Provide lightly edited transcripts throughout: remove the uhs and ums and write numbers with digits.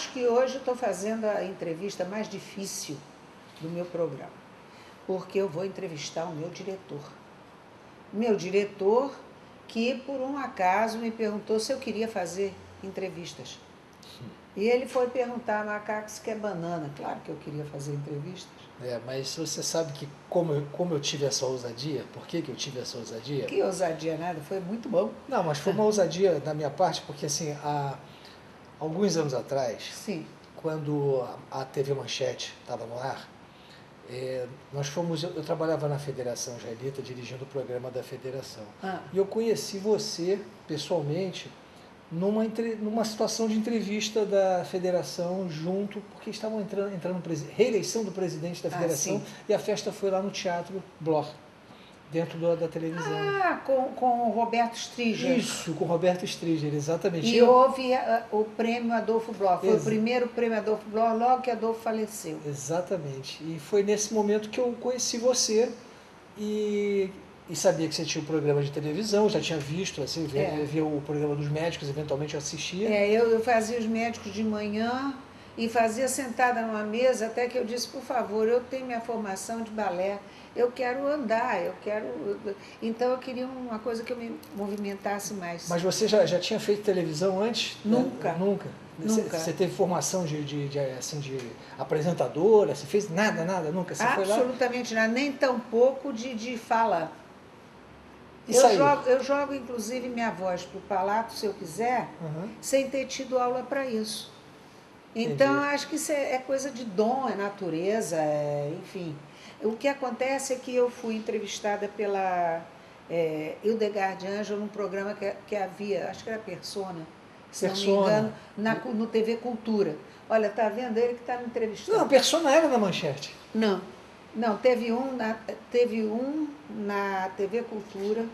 acho que hoje estou fazendo a entrevista mais difícil do meu programa, porque eu vou entrevistar o meu diretor. Meu diretor, que por um acaso me perguntou se eu queria fazer entrevistas. E ele foi perguntar a Macaco se quer banana. Claro que eu queria fazer entrevistas. Mas você sabe que como eu tive essa ousadia, por que eu tive essa ousadia? Que ousadia nada, foi muito bom. Não, mas foi uma ousadia da minha parte, porque assim, há alguns anos atrás, Sim. quando a TV Manchete estava no ar, eu trabalhava na Federação Israelita, dirigindo o programa da Federação. E eu conheci você, pessoalmente, numa situação de entrevista da Federação junto, porque estavam entrando reeleição do presidente da Federação, e a festa foi lá no Teatro Bloch, dentro da televisão. Com o Roberto Striger. Isso, com o Roberto Striger, exatamente. E houve o prêmio Adolfo Bloch, foi o primeiro prêmio Adolfo Bloch, logo que Adolfo faleceu. Exatamente, e foi nesse momento que eu conheci você e sabia que você tinha um programa de televisão, já tinha visto, assim, via o programa dos médicos, eventualmente eu assistia. Eu fazia os médicos de manhã e fazia sentada numa mesa, até que eu disse, por favor, eu tenho minha formação de balé, eu quero andar, então eu queria uma coisa que eu me movimentasse mais. Mas você já tinha feito televisão antes? Nunca. Nunca? Nunca. Você teve formação de apresentadora? Você fez nada? Nunca? Você absolutamente foi lá? Nada, nem tão pouco de fala. Eu jogo, inclusive, minha voz para o Palato, se eu quiser, sem ter tido aula para isso. Então, eu acho que isso é coisa de dom, é natureza, enfim. O que acontece é que eu fui entrevistada pela Hildegard Ângelo num programa que havia, acho que era Persona, se não me engano, no TV Cultura. Olha, tá vendo? Ele que está me entrevistando. Não, Persona era na Manchete. Não, teve um na TV Cultura.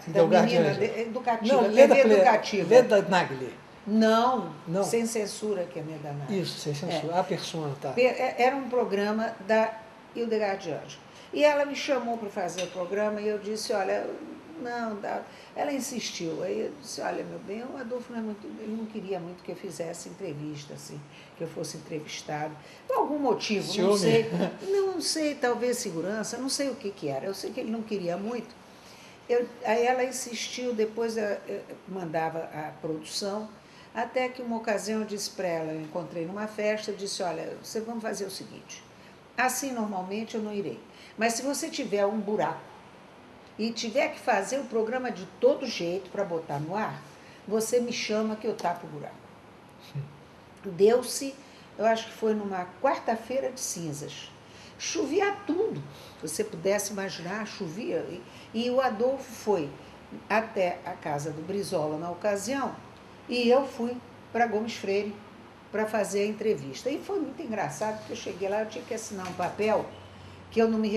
Da menina educativa. Não, TV educativa. Leda Nagli. Não, sem censura, que é Leda Nagli. Isso, sem censura. A Persona, tá. Era um programa da Hildegard Ângelo. E ela me chamou para fazer o programa e eu disse, olha, não dá. Ela insistiu. Aí eu disse, olha, meu bem, o Adolfo ele não queria muito que eu fizesse entrevista, assim, que eu fosse entrevistado. Por algum motivo, não sei, talvez segurança, não sei o que era. Eu sei que ele não queria muito. Aí ela insistiu, depois eu mandava a produção, até que uma ocasião eu disse para ela, eu encontrei numa festa, eu disse, olha, vamos fazer o seguinte, assim normalmente eu não irei, mas se você tiver um buraco e tiver que fazer o programa de todo jeito para botar no ar, você me chama que eu tapo o buraco. Deu-se, eu acho que foi numa quarta-feira de cinzas. Chovia tudo, se você pudesse imaginar, chovia. E o Adolfo foi até a casa do Brizola na ocasião e eu fui para Gomes Freire para fazer a entrevista. E foi muito engraçado, porque eu cheguei lá, eu tinha que assinar um papel que eu não me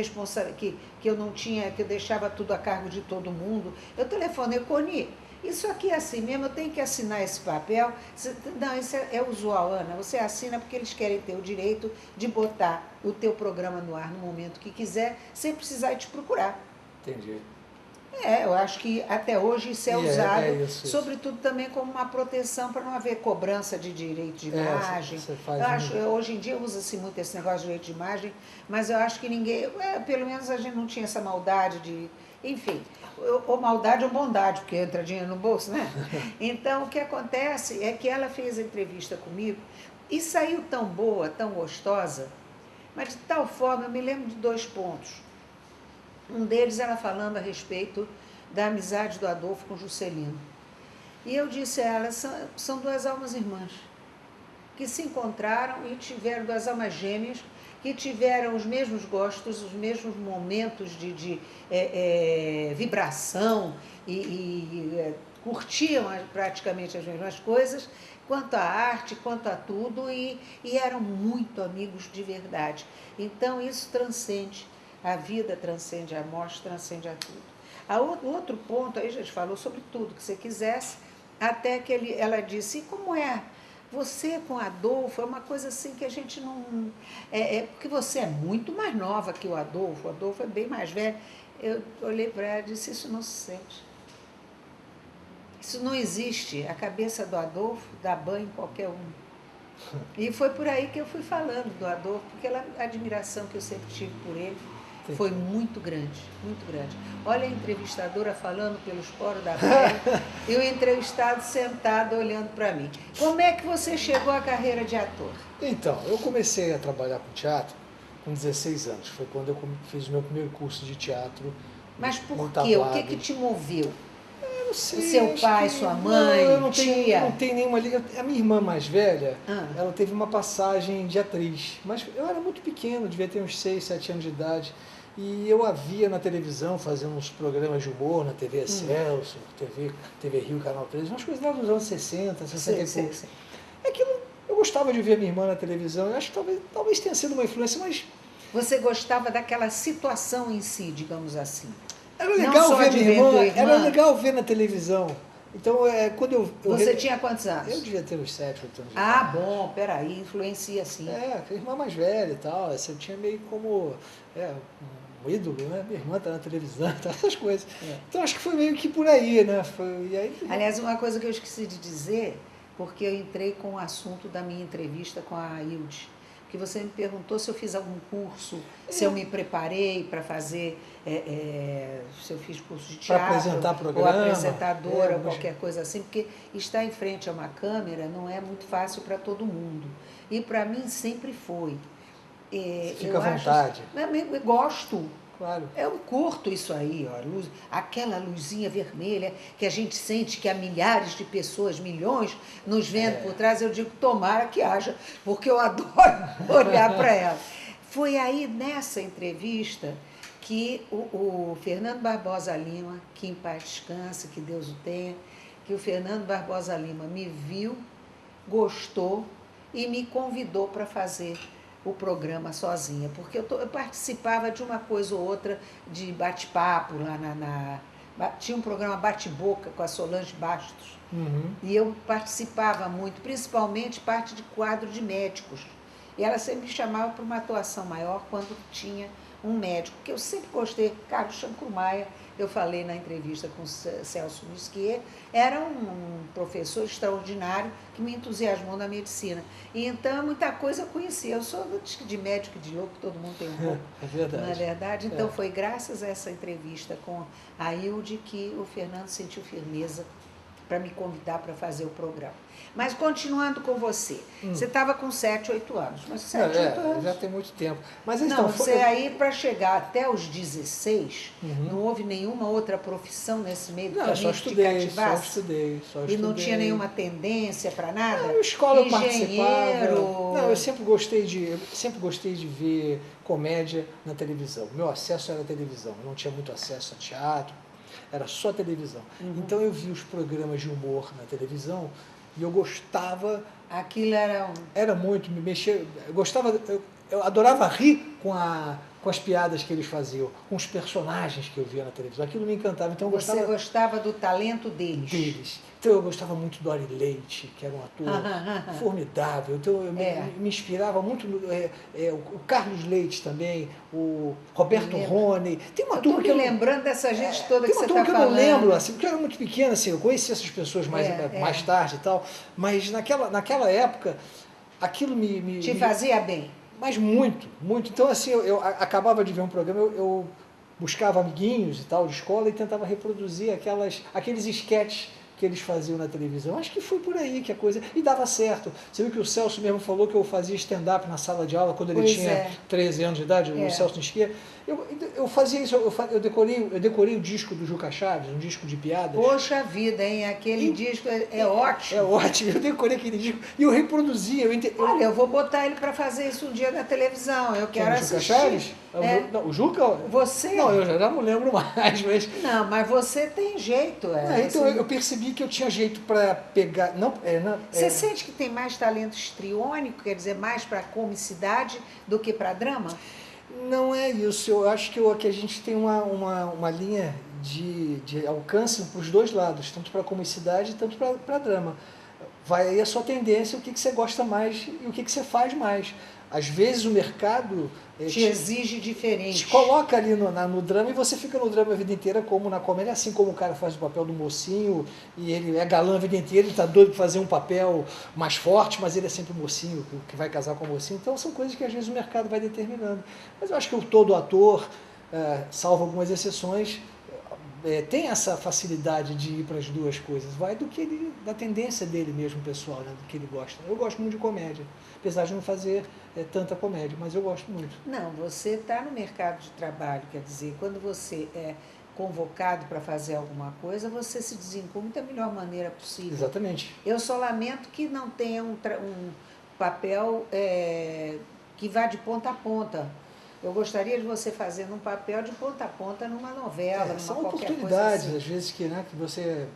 que eu não tinha, que eu deixava tudo a cargo de todo mundo. Eu telefonei, Coni, isso aqui é assim mesmo, eu tenho que assinar esse papel. Não, isso é usual, Ana, você assina porque eles querem ter o direito de botar o teu programa no ar no momento que quiser, sem precisar te procurar. Entendi. Eu acho que até hoje isso é usado, isso. Sobretudo também como uma proteção para não haver cobrança de direito de imagem. Hoje em dia usa-se muito esse negócio de direito de imagem, mas eu acho que ninguém, pelo menos a gente não tinha essa maldade de, enfim, ou maldade ou bondade, porque entra dinheiro no bolso, né? Então, o que acontece é que ela fez a entrevista comigo e saiu tão boa, tão gostosa, mas de tal forma, eu me lembro de 2 pontos. Um deles era falando a respeito da amizade do Adolfo com Juscelino. E eu disse a ela, são 2 almas irmãs, que se encontraram e tiveram 2 almas gêmeas, que tiveram os mesmos gostos, os mesmos momentos de vibração e curtiam praticamente as mesmas coisas, quanto à arte, quanto a tudo, e eram muito amigos de verdade. Então isso transcende. A vida transcende a morte, transcende a tudo. O outro ponto, aí a gente falou sobre tudo que você quisesse, até que ela disse, e como é? Você com Adolfo é uma coisa assim que a gente não... porque você é muito mais nova que o Adolfo é bem mais velho. Eu olhei para ela e disse, isso não se sente. Isso não existe. A cabeça do Adolfo dá banho em qualquer um. E foi por aí que eu fui falando do Adolfo, porque a admiração que eu sempre tive por ele foi muito grande, muito grande. Olha a entrevistadora falando pelos poros da pele e o entrevistado sentado olhando para mim. Como é que você chegou à carreira de ator? Então, eu comecei a trabalhar com teatro com 16 anos. Foi quando eu fiz o meu primeiro curso de teatro. Mas por quê? O que te moveu? Eu não sei. O seu pai, sua mãe, tia? Não tem nenhuma liga. A minha irmã mais velha, ela teve uma passagem de atriz. Mas eu era muito pequeno, devia ter uns 6, 7 anos de idade. E eu a via na televisão fazendo uns programas de humor na TV Excelsior, TV Rio, Canal 13, umas coisas lá dos anos 60, 60 e poucos. Aquilo, eu gostava de ver minha irmã na televisão, eu acho que talvez tenha sido uma influência, mas... Você gostava daquela situação em si, digamos assim? Era legal ver minha irmã, era legal ver na televisão. Então, quando eu Você tinha quantos anos? Eu devia ter uns 7, 8 anos. Ah, bom, peraí, influencia sim. A irmã mais velha e tal, assim, eu tinha meio como um ídolo, né? Minha irmã tá na televisão, tá, essas coisas. Então, acho que foi meio que por aí, né? E aí... Aliás, uma coisa que eu esqueci de dizer, porque eu entrei com o assunto da minha entrevista com a Hilde, que você me perguntou se eu fiz algum curso, se eu me preparei para fazer, se eu fiz curso de teatro, apresentar programa, ou apresentadora, ou qualquer coisa assim, porque estar em frente a uma câmera não é muito fácil para todo mundo. E para mim sempre foi. Fica à vontade. Eu gosto. Claro. Eu curto isso aí, ó, aquela luzinha vermelha que a gente sente que há milhares de pessoas, milhões, nos vendo por trás. Eu digo, tomara que haja, porque eu adoro olhar para ela. Foi aí, nessa entrevista, que o Fernando Barbosa Lima, que em paz descanse, que Deus o tenha, que o Fernando Barbosa Lima me viu, gostou e me convidou para fazer o programa sozinha, porque eu participava de uma coisa ou outra de bate-papo lá tinha um programa Bate-Boca com a Solange Bastos, e eu participava muito, principalmente parte de quadro de médicos, e ela sempre me chamava para uma atuação maior quando tinha um médico, que eu sempre gostei, Carlos Chancrumaia, eu falei na entrevista com o Celso Musquier, era um professor extraordinário que me entusiasmou na medicina. E então, muita coisa eu conhecia. Eu sou de médico e de louco, todo mundo tem um pouco. É verdade. Não é verdade? Então, foi graças a essa entrevista com a Hilde que o Fernando sentiu firmeza para me convidar para fazer o programa. Mas continuando com você, você estava com 7, 8 anos. Mas 7, 8 anos. Já tem muito tempo. Mas então, você aí, para chegar até os 16, não houve nenhuma outra profissão nesse meio do caminho que te cativasse? Só estudei. E não tinha nenhuma tendência para nada? Na escola eu participava. Não, eu sempre gostei de ver comédia na televisão. Meu acesso era a televisão. Eu não tinha muito acesso a teatro. Era só televisão. Então eu vi os programas de humor na televisão e eu gostava... Aquilo era... Era muito, me mexia... Eu adorava rir com as piadas que eles faziam, com os personagens que eu via na televisão. Aquilo me encantava. Então Você gostava do talento deles? Então eu gostava muito do Ari Leite, que era um ator formidável. Então eu me inspirava muito o Carlos Leite também, o Roberto Rony. Tem uma turma que lembrando dessa gente toda que você está falando. Tem uma turma que eu não lembro, assim, porque eu era muito pequena, assim, eu conheci essas pessoas mais tarde e tal, mas naquela época aquilo me fazia bem. Mas muito, muito. Então, assim, eu acabava de ver um programa, eu buscava amiguinhos e tal de escola e tentava reproduzir aqueles esquetes que eles faziam na televisão. Acho que foi por aí que a coisa... E dava certo. Você viu que o Celso mesmo falou que eu fazia stand-up na sala de aula quando ele tinha 13 anos de idade, o Celso Nisquia. Eu fazia isso, eu decorei o disco do Juca Chaves, um disco de piadas. Poxa vida, hein? Aquele disco é ótimo. É ótimo, eu decorei aquele disco e eu reproduzia. Olha, eu vou botar ele para fazer isso um dia na televisão, eu quero assistir. O Juca Chaves? Não, o Juca? Você? Não, eu já não lembro mais, mas... Não, mas você tem jeito. Então eu percebi que eu tinha jeito para pegar... Você sente que tem mais talento histriônico, quer dizer, mais para comicidade do que para drama? Não é isso, eu acho que a gente tem uma linha de alcance para os dois lados, tanto para comicidade tanto para drama. Vai aí a sua tendência, o que você gosta mais e o que você faz mais. Às vezes o mercado te exige diferente. Te coloca ali no drama e você fica no drama a vida inteira, como na comédia, assim como o cara faz o papel do mocinho e ele é galã a vida inteira, ele está doido para fazer um papel mais forte, mas ele é sempre o mocinho, que vai casar com o mocinho. Então são coisas que às vezes o mercado vai determinando. Mas eu acho que todo ator, salvo algumas exceções, tem essa facilidade de ir para as duas coisas. Vai da tendência dele mesmo, pessoal, né, do que ele gosta. Eu gosto muito de comédia, apesar de não fazer tanta comédia, mas eu gosto muito. Não, você está no mercado de trabalho, quer dizer, quando você é convocado para fazer alguma coisa, você se desencumbe da melhor maneira possível. Exatamente. Eu só lamento que não tenha um papel que vá de ponta a ponta. Eu gostaria de você fazendo um papel de ponta a ponta numa novela, numa são qualquer oportunidades, coisa assim. às vezes que você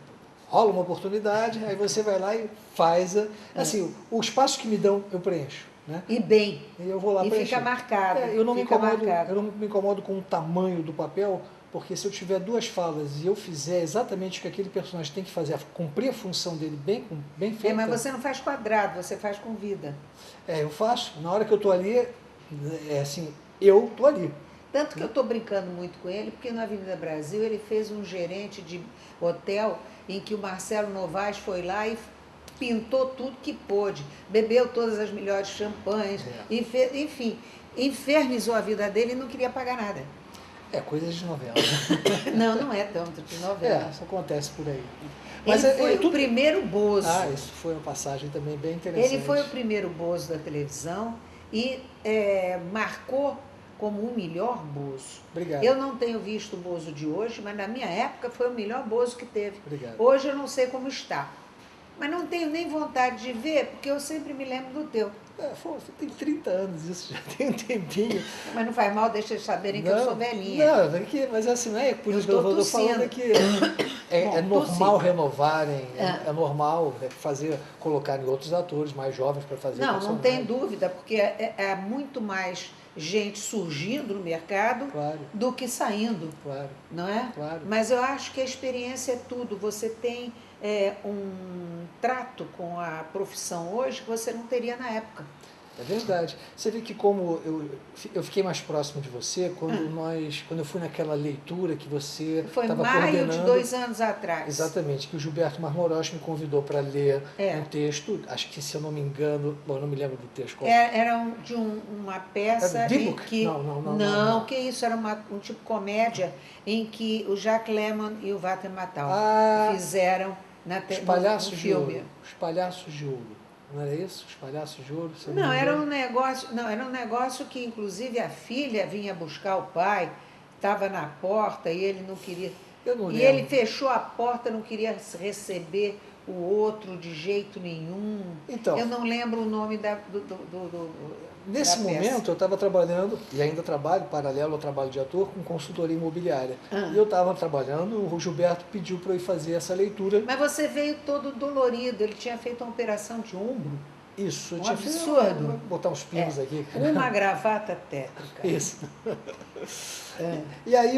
rola uma oportunidade, aí você vai lá e faz. Assim, o espaço que me dão, eu preencho. Né? E bem. E eu vou lá preencher. Fica marcado. Eu não me incomodo com o tamanho do papel, porque se eu tiver duas falas e eu fizer exatamente o que aquele personagem tem que fazer, cumprir a função dele bem feita... mas você não faz quadrado, você faz com vida. Eu faço. Na hora que eu estou ali, assim, eu estou ali. Tanto que eu estou brincando muito com ele, porque na Avenida Brasil ele fez um gerente de hotel em que o Marcelo Novaes foi lá e pintou tudo que pôde, bebeu todas as melhores champanhes, enfim, infernizou a vida dele e não queria pagar nada. Coisas de novela. Não é tanto de novela. Isso acontece por aí. Mas ele foi o primeiro Bozo. Isso foi uma passagem também bem interessante. Ele foi o primeiro Bozo da televisão e marcou como o melhor Bozo. Obrigado. Eu não tenho visto o Bozo de hoje, mas na minha época foi o melhor Bozo que teve. Obrigado. Hoje eu não sei como está. Mas não tenho nem vontade de ver, porque eu sempre me lembro do teu. Tem 30 anos isso, já tem um tempinho. Mas não faz mal, deixa eles saberem que eu sou velhinha. Mas assim, não é por isso que eu estou falando que é normal renovarem, é normal colocarem outros atores mais jovens para fazer. Não tem dúvida, porque é muito mais gente surgindo no mercado do que saindo. Claro. Não é? Claro. Mas eu acho que a experiência é tudo. Você tem um trato com a profissão hoje que você não teria na época. É verdade. Você vê que como eu fiquei mais próximo de você quando eu fui naquela leitura que você estava coordenando. Foi maio de 2 anos atrás. Exatamente, que o Gilberto Marmorosch me convidou para ler um texto, acho que se eu não me engano, eu não me lembro do texto. Era de uma peça em que... Não, que isso, era um tipo de comédia em que o Jacques Lemmon e o Walter Matthau fizeram no filme. Os Palhaços de Ouro. Não era isso? Os Palhaços de Ouro? Era um negócio que, inclusive, a filha vinha buscar o pai, estava na porta e ele não queria... ele fechou a porta, não queria receber o outro de jeito nenhum. Então, eu não lembro o nome nesse momento eu estava trabalhando, e ainda trabalho, paralelo ao trabalho de ator, com consultoria imobiliária. E eu estava trabalhando, o Gilberto pediu para eu ir fazer essa leitura. Mas você veio todo dolorido, ele tinha feito uma operação de ombro. Isso, eu tinha absurdo. Vou botar uns pinos aqui. Uma gravata tétrica. Isso. E aí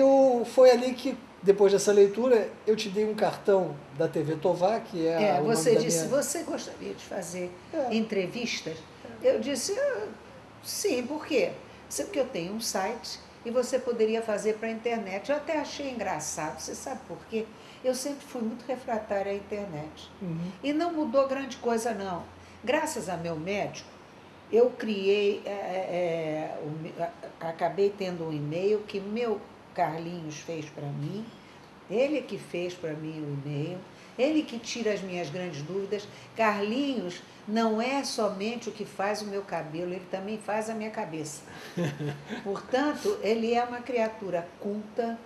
foi ali que, depois dessa leitura, eu te dei um cartão da TV Tovar, que é você disse, você gostaria de fazer entrevistas? Eu disse, sim, por quê? Porque eu tenho um site e você poderia fazer para a internet. Eu até achei engraçado, você sabe por quê? Eu sempre fui muito refratária à internet. E não mudou grande coisa, não. Graças a meu médico, eu criei, acabei tendo um e-mail que meu Carlinhos fez para mim. Ele que fez para mim o e-mail, ele que tira as minhas grandes dúvidas. Carlinhos não é somente o que faz o meu cabelo, ele também faz a minha cabeça. Portanto, ele é uma criatura culta,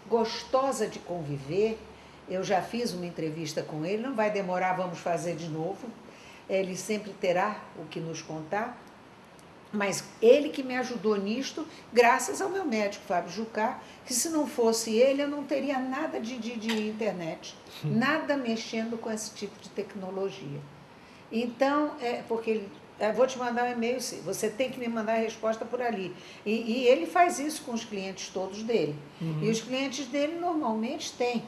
gostosa de conviver. Eu já fiz uma entrevista com ele, não vai demorar, vamos fazer de novo. Ele sempre terá o que nos contar. Mas ele que me ajudou nisto, graças ao meu médico, Fábio Jucá, que se não fosse ele, eu não teria nada de internet, nada mexendo com esse tipo de tecnologia. Então, porque vou te mandar um e-mail, sim, você tem que me mandar a resposta por ali. E ele faz isso com os clientes todos dele. E os clientes dele normalmente têm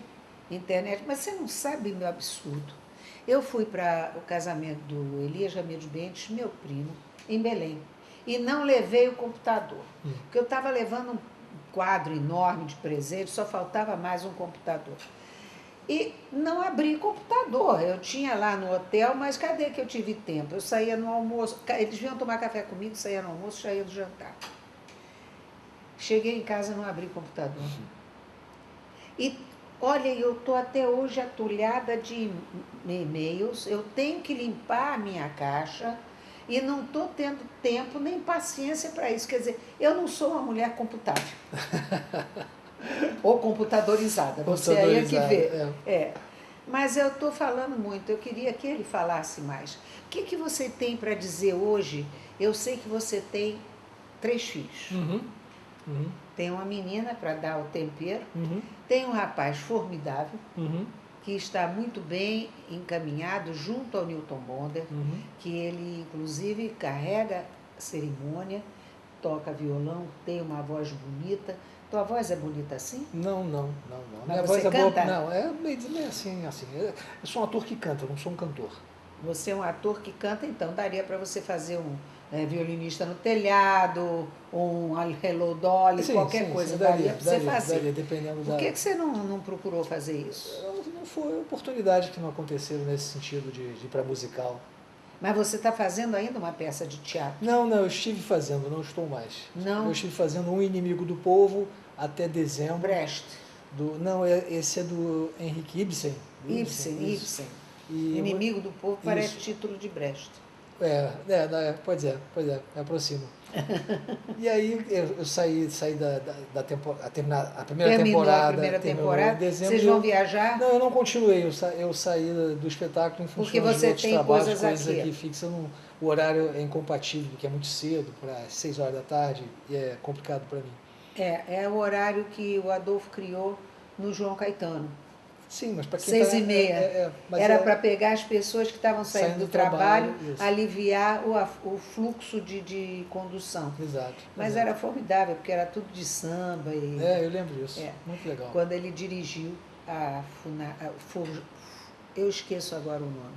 internet, mas você não sabe o meu absurdo. Eu fui para o casamento do Elias Ramiro Bentes, meu primo, em Belém. e não levei o computador. Porque eu estava levando um quadro enorme de presente, só faltava mais um computador. E não abri computador. Eu tinha lá no hotel, mas cadê que eu tive tempo? Eu saía no almoço, eles vinham tomar café comigo, saía no almoço, saía do jantar. Cheguei em casa, não abri computador. E olha, eu estou até hoje atulhada de e-mails, eu tenho que limpar a minha caixa e não estou tendo tempo nem paciência para isso. Quer dizer, eu não sou uma mulher computável. Ou computadorizada, você aí é que vê. É. Mas eu estou falando muito, eu queria que ele falasse mais. O que você tem para dizer hoje? Eu sei que você tem 3 filhos. Tem uma menina para dar o tempero, tem um rapaz formidável, que está muito bem encaminhado junto ao Newton Bonder, que ele, inclusive, carrega cerimônia, toca violão, tem uma voz bonita. Tua voz é bonita assim? Não. Mas Minha você voz é canta? boa. Não, é meio assim. Eu sou um ator que canta, eu não sou um cantor. Você é um ator que canta, então daria para você fazer um violinista no telhado, um Hello Dolly, qualquer coisa. Daria para você fazer. Daria, dependendo Por que você não procurou fazer isso? Não foi oportunidade que não aconteceram nesse sentido de ir para musical. Mas você está fazendo ainda uma peça de teatro? Não, eu estive fazendo, não estou mais. Não? Eu estive fazendo Um Inimigo do Povo até dezembro. Brecht. Esse é do Henrik Ibsen. Ibsen. Inimigo do Povo parece título de Brecht. Pois é, aproximo. E aí eu saí da primeira temporada. Em dezembro. Vocês vão viajar? Não, eu não continuei. Eu saí do espetáculo em função de outros trabalhos, coisas aqui fixas. O horário é incompatível, porque é muito cedo, para 6 horas da tarde, e é complicado para mim. É o horário que o Adolfo criou no João Caetano. Sim, mas para quem 6h30. Era para pegar as pessoas que estavam saindo do trabalho, aliviar o fluxo de condução. Exato. Mas era formidável, porque era tudo de samba. Eu lembro disso. Muito legal. Quando ele dirigiu eu esqueço agora o nome.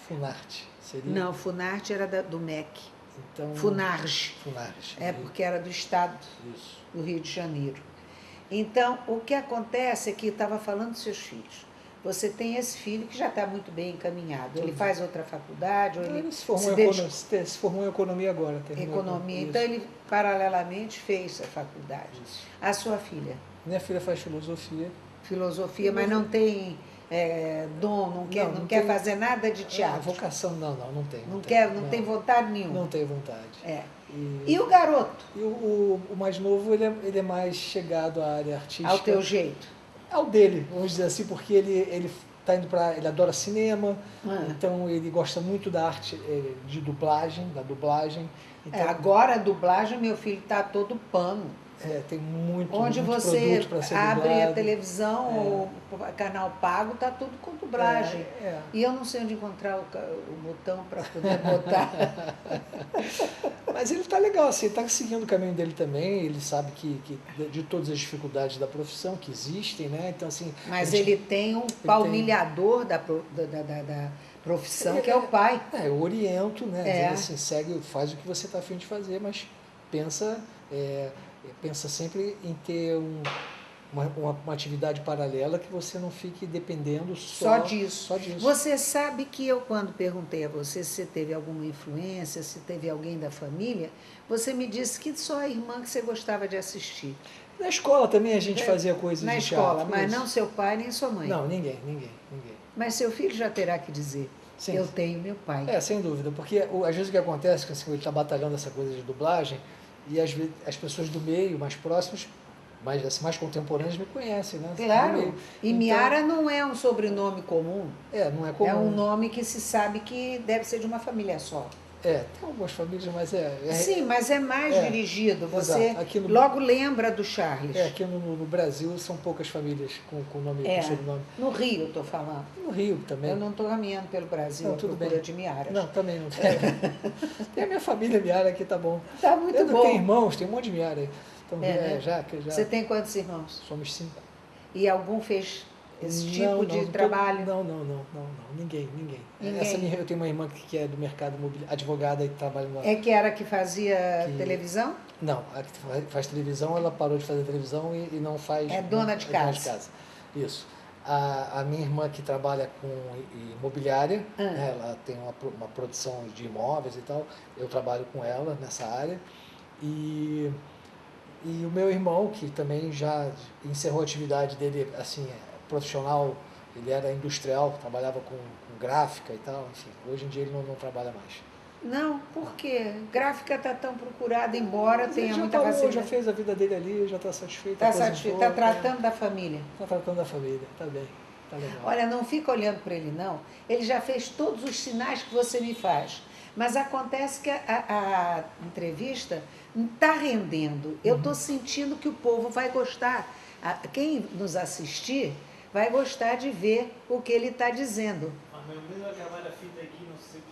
Funarte, seria? Não, Funarte era do MEC. Então, Funarge. Porque era do estado do Rio de Janeiro. Então, o que acontece é que estava falando dos seus filhos. Você tem esse filho que já está muito bem encaminhado. Ele faz outra faculdade? Ou ele se formou em economia agora. Economia. Então, ele paralelamente fez a faculdade. Isso. A sua filha? Minha filha faz filosofia. Mas não tem dom, não quer fazer nada de teatro? Vocação, não tem. Não tem vontade nenhuma? Não tem vontade. E o garoto? E o mais novo, ele é mais chegado à área artística. Ao teu jeito? Ao dele, vamos dizer assim, porque ele tá indo ele adora cinema, então ele gosta muito da arte da dublagem. Então, agora a dublagem, meu filho, está todo pano. Tem muito Onde muito você produto para ser abre dublado. A televisão ou canal pago, está tudo com dublagem. E eu não sei onde encontrar o botão para poder botar. Mas ele está legal, assim, ele está seguindo o caminho dele também, ele sabe que de todas as dificuldades da profissão que existem, né? Então, assim, mas ele tem um palmilhador da profissão, que é o pai. Eu oriento, né? Dizendo assim, faz o que você está a fim de fazer, mas pensa sempre em ter uma atividade paralela que você não fique dependendo só disso. Você sabe que eu, quando perguntei a você se você teve alguma influência, se teve alguém da família, você me disse que só a irmã que você gostava de assistir. Na escola também a gente fazia coisas na de escola, teatro, mas não seu pai nem sua mãe. Não, ninguém. Mas seu filho já terá que dizer, eu tenho meu pai. Sem dúvida, porque às vezes o que acontece é que assim, ele está batalhando essa coisa de dublagem, e às vezes as pessoas do meio, mais próximas, mais contemporâneas, me conhecem, né? Claro. E então, Miara não é um sobrenome comum. Não é comum. É um nome que se sabe que deve ser de uma família só. Tem algumas famílias, mas Sim, mas é mais dirigido. Você no, logo lembra do Charles. Aqui no Brasil são poucas famílias com nome com sobrenome. No Rio, estou falando. No Rio também. Eu não estou caminhando pelo Brasil à procura de Miaras. Não, também não tem. Tem a minha família Miara aqui, tá bom. Tá muito bom. Tem irmãos, tem um monte de Miara aí. Então, né? Você tem quantos irmãos? Somos 5. E algum fez esse tipo de trabalho? Não. Ninguém. Eu tenho uma irmã que é do mercado advogada e trabalha no... É que era a que fazia televisão? Não, a que faz televisão, ela parou de fazer televisão e não faz... É dona de casa. Dona de casa, isso. A minha irmã que trabalha com imobiliária, né, ela tem uma produção de imóveis e tal, eu trabalho com ela nessa área. E o meu irmão, que também já encerrou a atividade dele, assim, profissional, ele era industrial, trabalhava com gráfica e tal, enfim, hoje em dia ele não trabalha mais. Não, por quê? Gráfica está tão procurada, embora tenha muita facilidade. Já fez a vida dele ali, já está satisfeito. Está satisfeito, está tratando da família. Está tratando da família, está bem, está legal. Olha, não fica olhando para ele não, ele já fez todos os sinais que você me faz, mas acontece que a entrevista está rendendo. Eu estou sentindo que o povo vai gostar, quem nos assistir vai gostar de ver o que ele está dizendo. Mas meu medo é acabar a fita aqui, não sei.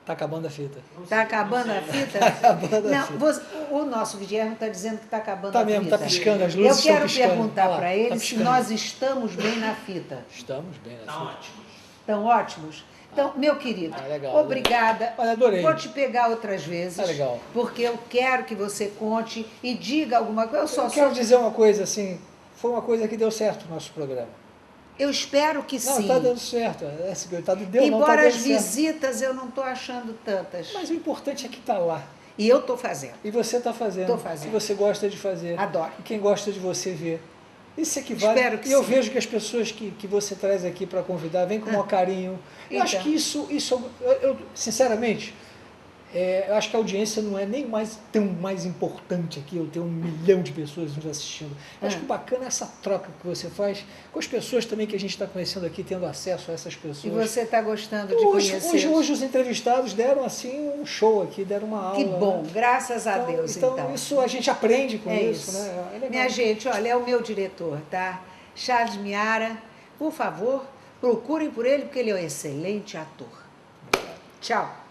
Está acabando a fita. Está acabando a fita? Está acabando a fita. O nosso Guilherme está dizendo que está acabando a fita. Está mesmo, está piscando, as luzes Eu estão piscando. quero perguntar para ele se nós estamos bem na fita. Estamos bem na fita. Ótimos. Estão ótimos? Então, meu querido, legal, obrigada. Olha, adorei. Vou te pegar outras vezes, legal. porque eu quero que você conte e diga alguma coisa. Eu quero dizer uma coisa assim, foi uma coisa que deu certo no nosso programa. Eu espero que sim. Não, está dando certo. Embora as visitas eu não estou achando tantas. Mas o importante é que está lá. E eu estou fazendo. E você está fazendo. Estou fazendo. E você gosta de fazer. Adoro. E quem gosta de você vê. Isso equivale. Espero que eu sim. vejo que as pessoas que você traz aqui para convidar vêm com o maior carinho. Eu acho que isso sinceramente, eu acho que a audiência não é nem tão mais importante aqui, eu tenho 1 milhão de pessoas nos assistindo. Eu acho que o bacana é essa troca que você faz com as pessoas também que a gente está conhecendo aqui, tendo acesso a essas pessoas. E você está gostando de conhecer? Hoje os entrevistados deram assim um show aqui, deram uma aula. Que bom, né? Graças a Deus. Então isso a gente aprende com isso. Né? É legal. Minha gente, olha, é o meu diretor, tá? Charles Miara, por favor, procurem por ele, porque ele é um excelente ator. Tchau.